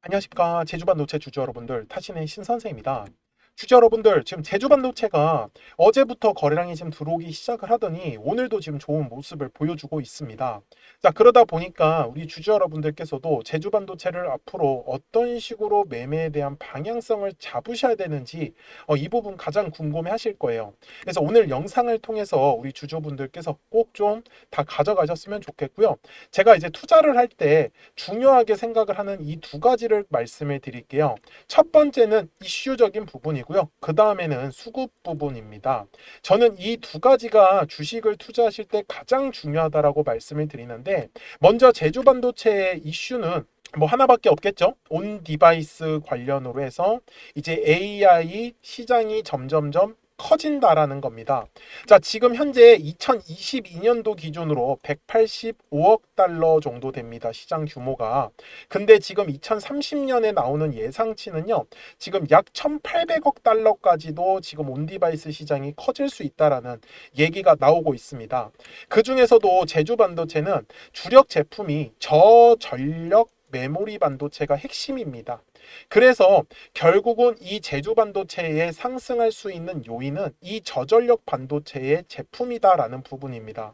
안녕하십니까. 제주반도체 주주 여러분들, 타신의 신선생입니다. 주주 여러분들, 지금 제주반도체가 어제부터 거래량이 지금 들어오기 시작을 하더니 오늘도 지금 좋은 모습을 보여주고 있습니다. 자, 그러다 보니까 우리 주주 여러분들께서도 제주반도체를 앞으로 어떤 식으로 매매에 대한 방향성을 잡으셔야 되는지 이 부분 가장 궁금해 하실 거예요. 그래서 오늘 영상을 통해서 우리 주주분들께서 꼭 좀 다 가져가셨으면 좋겠고요. 제가 이제 투자를 할 때 중요하게 생각을 하는 이 두 가지를 말씀을 드릴게요. 첫 번째는 이슈적인 부분이고요. 그 다음에는 수급 부분입니다. 저는 이 두 가지가 주식을 투자하실 때 가장 중요하다라고 말씀을 드리는데, 먼저 제주반도체의 이슈는 뭐 하나밖에 없겠죠. 온 디바이스 관련으로 해서 이제 AI 시장이 점점점 커진다라는 겁니다. 자, 지금 현재 2022년도 기준으로 185억 달러 정도 됩니다. 시장 규모가. 근데 지금 2030년에 나오는 예상치는요. 지금 약 1,800억 달러까지도 지금 온디바이스 시장이 커질 수 있다라는 얘기가 나오고 있습니다. 그 중에서도 제주반도체는 주력 제품이 저전력 메모리 반도체가 핵심입니다. 그래서 결국은 이 제주 반도체에 상승할 수 있는 요인은 이 저전력 반도체의 제품이다라는 부분입니다.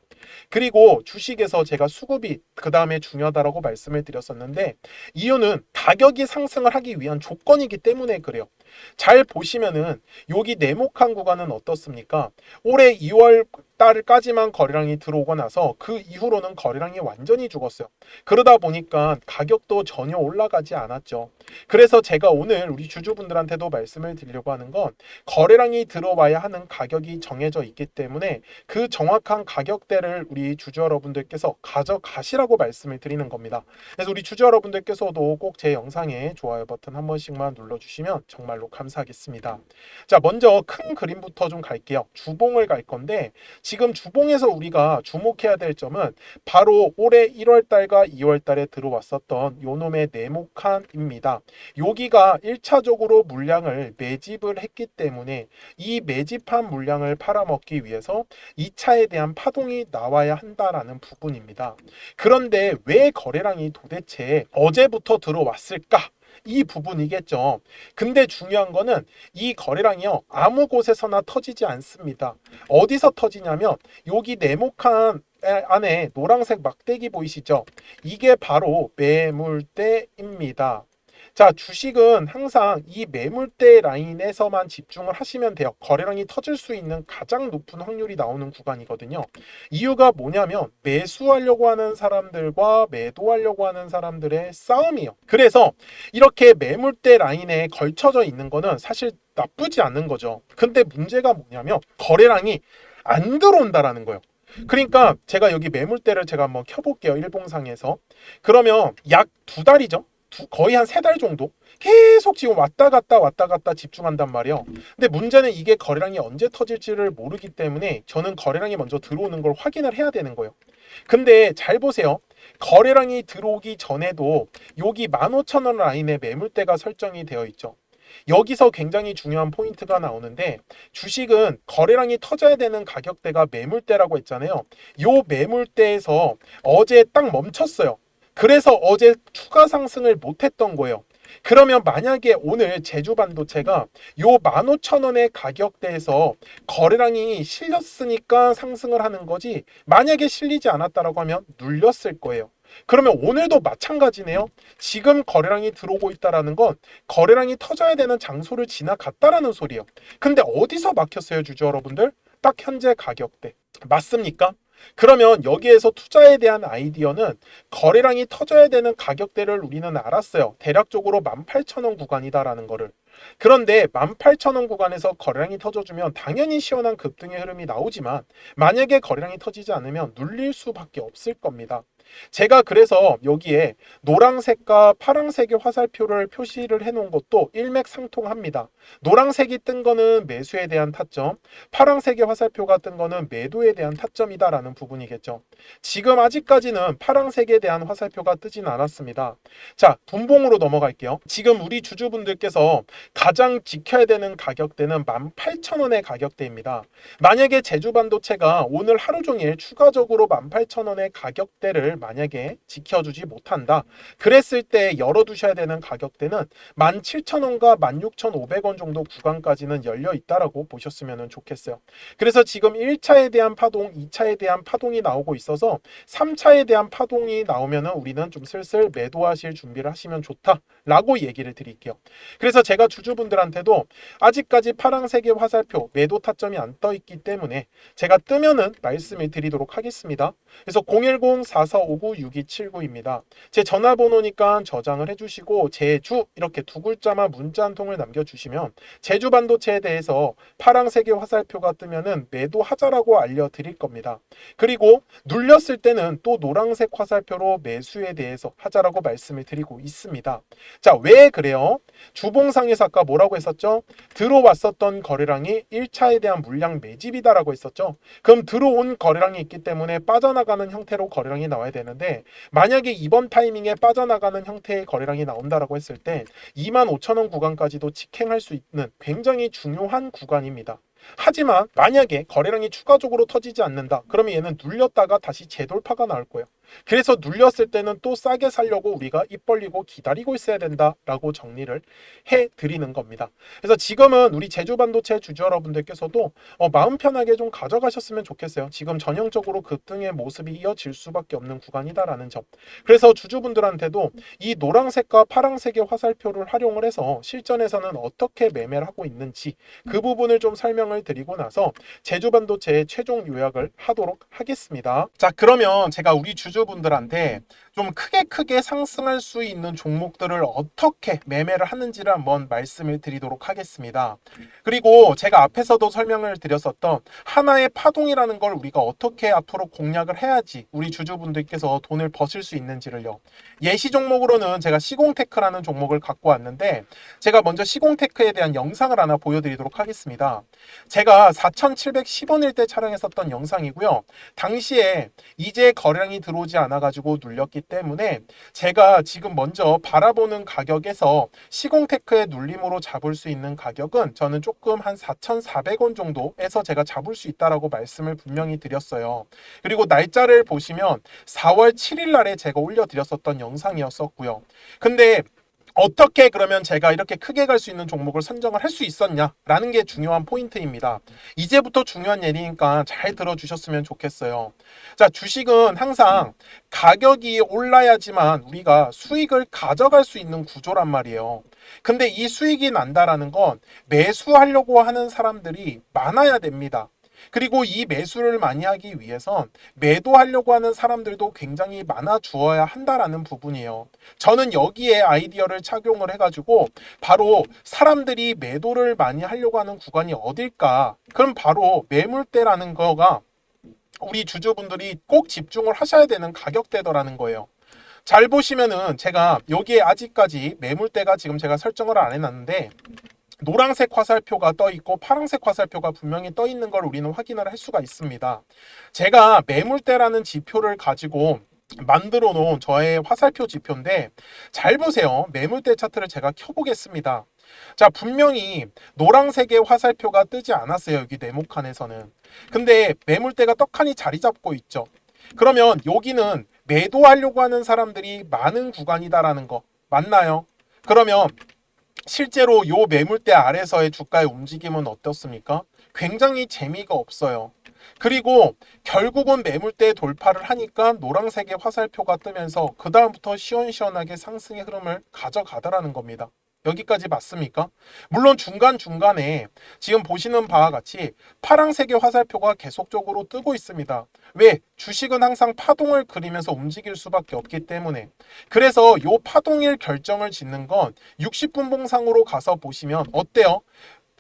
그리고 주식에서 제가 수급이 그 다음에 중요하다라고 말씀을 드렸었는데, 이유는 가격이 상승을 하기 위한 조건이기 때문에 그래요. 잘 보시면은 여기 네모칸 구간은 어떻습니까? 올해 2월 달까지만 거래량이 들어오고 나서 그 이후로는 거래량이 완전히 죽었어요. 그러다 보니까 가격도 전혀 올라가지 않았죠. 그래서 제가 오늘 우리 주주분들한테도 말씀을 드리려고 하는 건, 거래량이 들어와야 하는 가격이 정해져 있기 때문에 그 정확한 가격대를 우리 주주 여러분들께서 가져가시라고 말씀을 드리는 겁니다. 그래서 우리 주주 여러분들께서도 꼭 제 영상에 좋아요 버튼 한 번씩만 눌러주시면 정말로 감사하겠습니다. 자, 먼저 큰 그림부터 좀 갈게요. 주봉을 갈 건데, 지금 주봉에서 우리가 주목해야 될 점은 바로 올해 1월 달과 2월 달에 들어왔었던 요놈의 네모칸입니다. 여기가 1차적으로 물량을 매집을 했기 때문에 이 매집한 물량을 팔아먹기 위해서 2차에 대한 파동이 나와야 한다라는 부분입니다. 그런데 왜 거래량이 도대체 어제부터 들어왔을까? 이 부분이겠죠. 근데 중요한 거는 이 거래량이요, 아무 곳에서나 터지지 않습니다. 어디서 터지냐면 여기 네모칸 안에 노란색 막대기 보이시죠? 이게 바로 매물대입니다. 자, 주식은 항상 이 매물대 라인에서만 집중을 하시면 돼요. 거래량이 터질 수 있는 가장 높은 확률이 나오는 구간이거든요. 이유가 뭐냐면 매수하려고 하는 사람들과 매도하려고 하는 사람들의 싸움이에요. 그래서 이렇게 매물대 라인에 걸쳐져 있는 거는 사실 나쁘지 않은 거죠. 근데 문제가 뭐냐면 거래량이 안 들어온다라는 거예요. 그러니까 제가 여기 매물대를 제가 한번 켜볼게요. 일봉상에서. 그러면 약 두 달이죠. 거의 한 세 달 정도 계속 지금 왔다 갔다 집중한단 말이에요. 근데 문제는 이게 거래량이 언제 터질지를 모르기 때문에 저는 거래량이 먼저 들어오는 걸 확인을 해야 되는 거예요. 근데 잘 보세요. 거래량이 들어오기 전에도 여기 15,000원 라인에 매물대가 설정이 되어 있죠. 여기서 굉장히 중요한 포인트가 나오는데, 주식은 거래량이 터져야 되는 가격대가 매물대라고 했잖아요. 요 매물대에서 어제 딱 멈췄어요. 그래서 어제 추가 상승을 못했던 거예요. 그러면 만약에 오늘 제주반도체가 요 15,000원의 가격대에서 거래량이 실렸으니까 상승을 하는 거지, 만약에 실리지 않았다라고 하면 눌렸을 거예요. 그러면 오늘도 마찬가지네요. 지금 거래량이 들어오고 있다라는 건 거래량이 터져야 되는 장소를 지나갔다라는 소리예요. 근데 어디서 막혔어요, 주주 여러분들? 딱 현재 가격대. 맞습니까? 그러면 여기에서 투자에 대한 아이디어는 거래량이 터져야 되는 가격대를 우리는 알았어요. 대략적으로 18,000원 구간이다라는 거를. 그런데 18,000원 구간에서 거래량이 터져주면 당연히 시원한 급등의 흐름이 나오지만, 만약에 거래량이 터지지 않으면 눌릴 수밖에 없을 겁니다. 제가 그래서 여기에 노란색과 파란색의 화살표를 표시를 해놓은 것도 일맥상통합니다. 노란색이 뜬 거는 매수에 대한 타점, 파란색의 화살표가 뜬 거는 매도에 대한 타점이다라는 부분이겠죠. 지금 아직까지는 파란색에 대한 화살표가 뜨진 않았습니다. 자, 분봉으로 넘어갈게요. 지금 우리 주주분들께서 가장 지켜야 되는 가격대는 18,000원의 가격대입니다. 만약에 제주반도체가 오늘 하루 종일 추가적으로 18,000원의 가격대를 가격대를 만약에 지켜주지 못한다. 그랬을 때 열어두셔야 되는 가격대는 17,000원과 16,500원 정도 구간까지는 열려 있다라고 보셨으면 좋겠어요. 그래서 지금 1차에 대한 파동, 2차에 대한 파동이 나오고 있어서 3차에 대한 파동이 나오면은 우리는 좀 슬슬 매도하실 준비를 하시면 좋다라고 얘기를 드릴게요. 그래서 제가 주주분들한테도 아직까지 파란색의 화살표 매도 타점이 안 떠 있기 때문에 제가 뜨면은 말씀을 드리도록 하겠습니다. 그래서 010-4459-6279입니다. 제 전화번호니까 저장을 해주시고 제주 이렇게 두 글자만 문자 한 통을 남겨주시면 제주 반도체에 대해서 파란색의 화살표가 뜨면은 매도하자라고 알려드릴 겁니다. 그리고 눌렸을 때는 또 노란색 화살표로 매수에 대해서 하자라고 말씀을 드리고 있습니다. 자, 왜 그래요? 주봉상에서 아까 뭐라고 했었죠? 들어왔었던 거래량이 1차에 대한 물량 매집이다라고 했었죠. 그럼 들어온 거래량이 있기 때문에 빠져나가는 형태로 거래량이 나와야 되는데 만약에 이번 타이밍에 빠져나가는 형태의 거래량이 나온다라고 했을 때 25,000원 구간까지도 직행할 수 있는 굉장히 중요한 구간입니다. 하지만 만약에 거래량이 추가적으로 터지지 않는다. 그러면 얘는 눌렸다가 다시 재돌파가 나올 거예요. 그래서 눌렸을 때는 또 싸게 살려고 우리가 입 벌리고 기다리고 있어야 된다라고 정리를 해드리는 겁니다. 그래서 지금은 우리 제주반도체 주주 여러분들께서도 마음 편하게 좀 가져가셨으면 좋겠어요. 지금 전형적으로 급등의 모습이 이어질 수밖에 없는 구간이다라는 점. 그래서 주주분들한테도 이 노란색과 파란색의 화살표를 활용을 해서 실전에서는 어떻게 매매를 하고 있는지 그 부분을 좀 설명을 드리고 나서 제주반도체의 최종 요약을 하도록 하겠습니다. 자, 그러면 제가 우리 주주분들한테 좀 크게 상승할 수 있는 종목들을 어떻게 매매를 하는지를 한번 말씀을 드리도록 하겠습니다. 그리고 제가 앞에서도 설명을 드렸었던 하나의 파동이라는 걸 우리가 어떻게 앞으로 공략을 해야지 우리 주주분들께서 돈을 버실 수 있는지를요. 예시 종목으로는 제가 시공테크라는 종목을 갖고 왔는데 제가 먼저 시공테크에 대한 영상을 하나 보여드리도록 하겠습니다. 제가 4,710원일 때 촬영했었던 영상이고요. 당시에 이제 거래량이 들어오지 않아가지고 눌렸기 때문에 제가 지금 먼저 바라보는 가격에서 시공테크의 눌림으로 잡을 수 있는 가격은 저는 조금 한 4,400원 정도에서 제가 잡을 수 있다라고 말씀을 분명히 드렸어요. 그리고 날짜를 보시면 4월 7일 날에 제가 올려드렸었던 영상이었었고요. 근데 어떻게 그러면 제가 이렇게 크게 갈 수 있는 종목을 선정을 할 수 있었냐라는 게 중요한 포인트입니다. 이제부터 중요한 얘기니까 잘 들어주셨으면 좋겠어요. 자, 주식은 항상 가격이 올라야지만 우리가 수익을 가져갈 수 있는 구조란 말이에요. 근데 이 수익이 난다라는 건 매수하려고 하는 사람들이 많아야 됩니다. 그리고 이 매수를 많이 하기 위해선 매도하려고 하는 사람들도 굉장히 많아 주어야 한다라는 부분이에요. 저는 여기에 아이디어를 착용을 해가지고 바로 사람들이 매도를 많이 하려고 하는 구간이 어딜까? 그럼 바로 매물대라는 거가 우리 주주분들이 꼭 집중을 하셔야 되는 가격대더라는 거예요. 잘 보시면은 제가 여기에 아직까지 매물대가 지금 제가 설정을 안 해놨는데 노란색 화살표가 떠 있고 파란색 화살표가 분명히 떠 있는 걸 우리는 확인을 할 수가 있습니다. 제가 매물대라는 지표를 가지고 만들어 놓은 저의 화살표 지표인데 잘 보세요. 매물대 차트를 제가 켜보겠습니다. 자, 분명히 노란색의 화살표가 뜨지 않았어요. 여기 네모칸에서는. 근데 매물대가 떡하니 자리 잡고 있죠. 그러면 여기는 매도하려고 하는 사람들이 많은 구간이다라는 거 맞나요? 그러면 실제로 요 매물대 아래서의 주가의 움직임은 어떻습니까? 굉장히 재미가 없어요. 그리고 결국은 매물대 돌파를 하니까 노란색의 화살표가 뜨면서 그 다음부터 시원시원하게 상승의 흐름을 가져가더라는 겁니다. 여기까지 맞습니까? 물론 중간중간에 지금 보시는 바와 같이 파란색의 화살표가 계속적으로 뜨고 있습니다. 왜? 주식은 항상 파동을 그리면서 움직일 수밖에 없기 때문에. 그래서 이 파동일 결정을 짓는 건 60분 봉상으로 가서 보시면 어때요?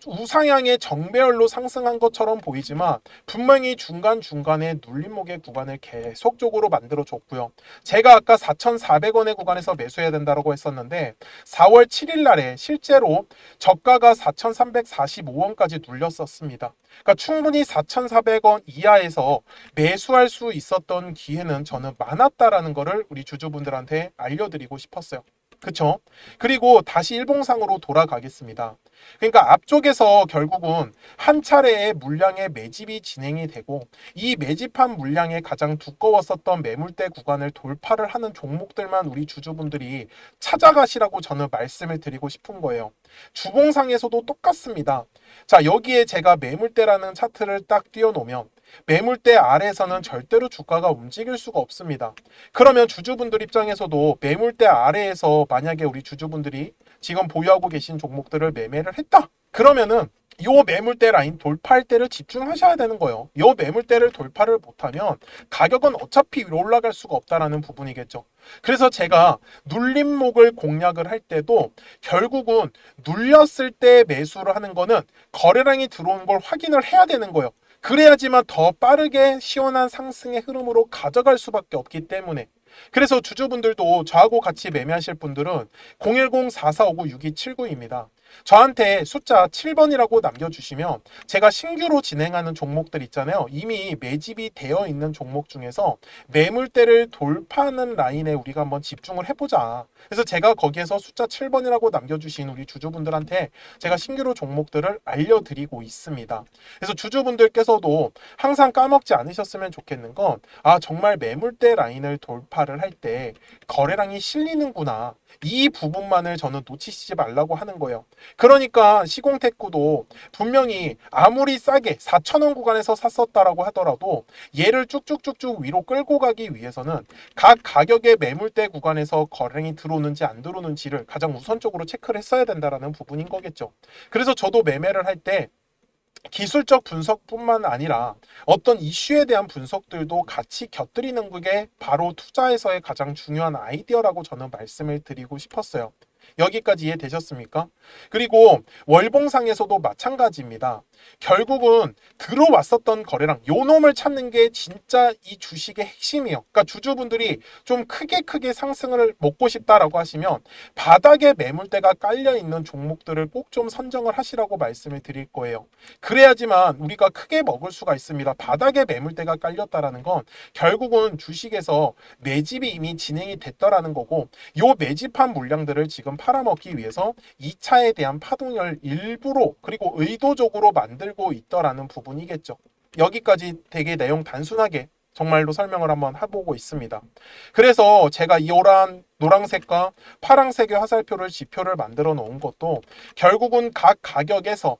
우상향의 정배열로 상승한 것처럼 보이지만 분명히 중간중간에 눌림목의 구간을 계속적으로 만들어 줬고요. 제가 아까 4,400원의 구간에서 매수해야 된다고 했었는데 4월 7일 날에 실제로 저가가 4,345원까지 눌렸었습니다. 그러니까 충분히 4,400원 이하에서 매수할 수 있었던 기회는 저는 많았다라는 거를 우리 주주분들한테 알려드리고 싶었어요. 그쵸? 그리고 다시 일봉상으로 돌아가겠습니다. 그러니까 앞쪽에서 결국은 한 차례의 물량의 매집이 진행이 되고 이 매집한 물량의 가장 두꺼웠었던 매물대 구간을 돌파를 하는 종목들만 우리 주주분들이 찾아가시라고 저는 말씀을 드리고 싶은 거예요. 주봉상에서도 똑같습니다. 자, 여기에 제가 매물대라는 차트를 딱 띄워놓으면 매물대 아래에서는 절대로 주가가 움직일 수가 없습니다. 그러면 주주분들 입장에서도 매물대 아래에서 만약에 우리 주주분들이 지금 보유하고 계신 종목들을 매매를 했다. 그러면은 요 매물대 라인 돌파할 때를 집중하셔야 되는 거예요. 요 매물대를 돌파를 못하면 가격은 어차피 위로 올라갈 수가 없다라는 부분이겠죠. 그래서 제가 눌림목을 공략을 할 때도 결국은 눌렸을 때 매수를 하는 거는 거래량이 들어온 걸 확인을 해야 되는 거예요. 그래야지만 더 빠르게 시원한 상승의 흐름으로 가져갈 수밖에 없기 때문에. 그래서 주주분들도 저하고 같이 매매하실 분들은 010-4459-6279입니다. 저한테 숫자 7번이라고 남겨주시면 제가 신규로 진행하는 종목들 있잖아요. 이미 매집이 되어 있는 종목 중에서 매물대를 돌파하는 라인에 우리가 한번 집중을 해보자. 그래서 제가 거기에서 숫자 7번이라고 남겨주신 우리 주주분들한테 제가 신규로 종목들을 알려드리고 있습니다. 그래서 주주분들께서도 항상 까먹지 않으셨으면 좋겠는 건 정말 매물대 라인을 돌파를 할 때 거래량이 실리는구나. 이 부분만을 저는 놓치시지 말라고 하는 거예요. 그러니까 시공테크도 분명히 아무리 싸게 4,000원 구간에서 샀었다라고 하더라도 얘를 쭉쭉쭉쭉 위로 끌고 가기 위해서는 각 가격의 매물대 구간에서 거래량이 들어오는지 안 들어오는지를 가장 우선적으로 체크를 했어야 된다는 부분인 거겠죠. 그래서 저도 매매를 할 때 기술적 분석뿐만 아니라 어떤 이슈에 대한 분석들도 같이 곁들이는 게 바로 투자에서의 가장 중요한 아이디어라고 저는 말씀을 드리고 싶었어요. 여기까지 이해되셨습니까? 그리고 월봉상에서도 마찬가지입니다. 결국은 들어왔었던 거래량, 요 놈을 찾는 게 진짜 이 주식의 핵심이에요. 그러니까 주주분들이 좀 크게 상승을 먹고 싶다라고 하시면 바닥에 매물대가 깔려 있는 종목들을 꼭 좀 선정을 하시라고 말씀을 드릴 거예요. 그래야지만 우리가 크게 먹을 수가 있습니다. 바닥에 매물대가 깔렸다라는 건 결국은 주식에서 매집이 이미 진행이 됐더라는 거고, 요 매집한 물량들을 지금 팔아먹기 위해서 2차에 대한 파동을 일부러 그리고 의도적으로 만들고 있더라는 부분이겠죠. 여기까지 되게 내용 단순하게 정말로 설명을 한번 해보고 있습니다. 그래서 제가 이 노란색과 파란색의 화살표를 지표를 만들어 놓은 것도 결국은 각 가격에서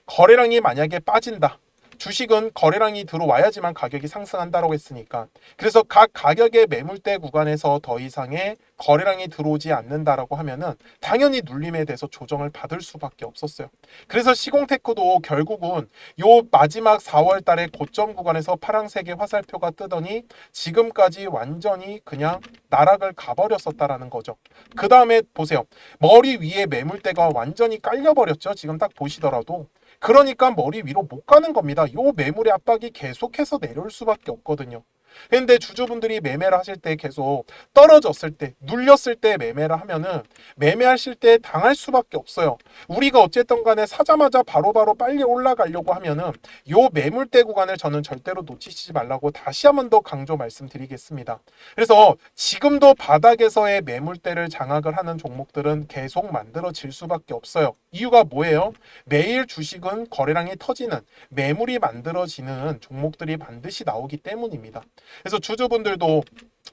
거래량이 만약에 빠진다. 주식은 거래량이 들어와야지만 가격이 상승한다고 했으니까. 그래서 각 가격의 매물대 구간에서 더 이상의 거래량이 들어오지 않는다라고 하면은 당연히 눌림에 대해서 조정을 받을 수밖에 없었어요. 그래서 시공테크도 결국은 요 마지막 4월 달에 고점 구간에서 파란색의 화살표가 뜨더니 지금까지 완전히 그냥 나락을 가버렸었다라는 거죠. 그 다음에 보세요. 머리 위에 매물대가 완전히 깔려버렸죠. 지금 딱 보시더라도. 그러니까 머리 위로 못 가는 겁니다. 요 매물의 압박이 계속해서 내려올 수밖에 없거든요. 근데 주주분들이 매매를 하실 때 계속 떨어졌을 때, 눌렸을 때 매매를 하면은 매매하실 때 당할 수밖에 없어요. 우리가 어쨌든 간에 사자마자 바로바로 빨리 올라가려고 하면은 요 매물대 구간을 저는 절대로 놓치시지 말라고 다시 한 번 더 강조 말씀드리겠습니다. 그래서 지금도 바닥에서의 매물대를 장악을 하는 종목들은 계속 만들어질 수밖에 없어요. 이유가 뭐예요? 매일 주식은 거래량이 터지는 매물이 만들어지는 종목들이 반드시 나오기 때문입니다. 그래서 주주분들도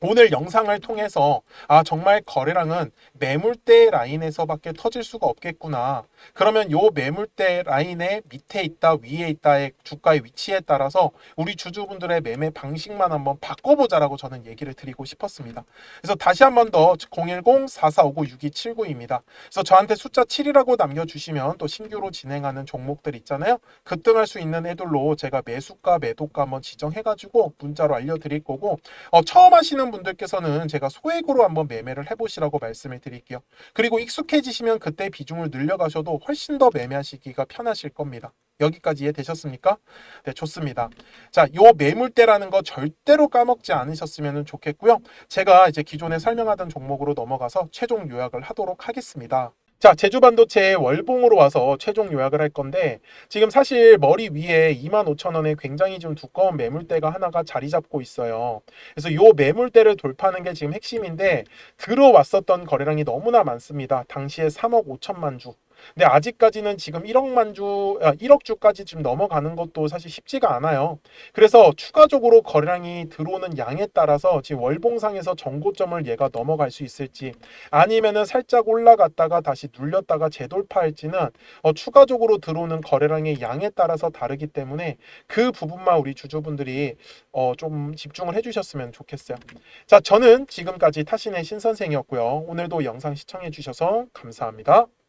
오늘 영상을 통해서 정말 거래량은 매물대 라인에서밖에 터질 수가 없겠구나. 그러면 요 매물대 라인의 밑에 있다 위에 있다의 주가의 위치에 따라서 우리 주주분들의 매매 방식만 한번 바꿔보자라고 저는 얘기를 드리고 싶었습니다. 그래서 다시 한 번 더 010-4459-6279입니다. 그래서 저한테 숫자 7이라고 남겨주시면 또 신규로 진행하는 종목들 있잖아요. 급등할 수 있는 애들로 제가 매수가 매도가 한번 지정해가지고 문자로 알려드릴 거고, 처음 하시는 분들께서는 제가 소액으로 한번 매매를 해보시라고 말씀을 드릴게요. 그리고 익숙해지시면 그때 비중을 늘려가셔도 훨씬 더 매매하시기가 편하실 겁니다. 여기까지 이해되셨습니까? 네, 좋습니다. 자, 요 매물대라는 거 절대로 까먹지 않으셨으면 좋겠고요. 제가 이제 기존에 설명하던 종목으로 넘어가서 최종 요약을 하도록 하겠습니다. 자, 제주반도체 월봉으로 와서 최종 요약을 할 건데, 지금 사실 머리 위에 25,000원에 굉장히 좀 두꺼운 매물대가 하나가 자리 잡고 있어요. 그래서 요 매물대를 돌파하는 게 지금 핵심인데, 들어왔었던 거래량이 너무나 많습니다. 당시에 3억 5천만 주. 근데 아직까지는 지금 1억 주까지 좀 넘어가는 것도 사실 쉽지가 않아요. 그래서 추가적으로 거래량이 들어오는 양에 따라서 지금 월봉상에서 정고점을 얘가 넘어갈 수 있을지, 아니면은 살짝 올라갔다가 다시 눌렸다가 재돌파할지는 추가적으로 들어오는 거래량의 양에 따라서 다르기 때문에 그 부분만 우리 주주분들이 좀 집중을 해주셨으면 좋겠어요. 자, 저는 지금까지 타신의 신선생이었고요. 오늘도 영상 시청해 주셔서 감사합니다.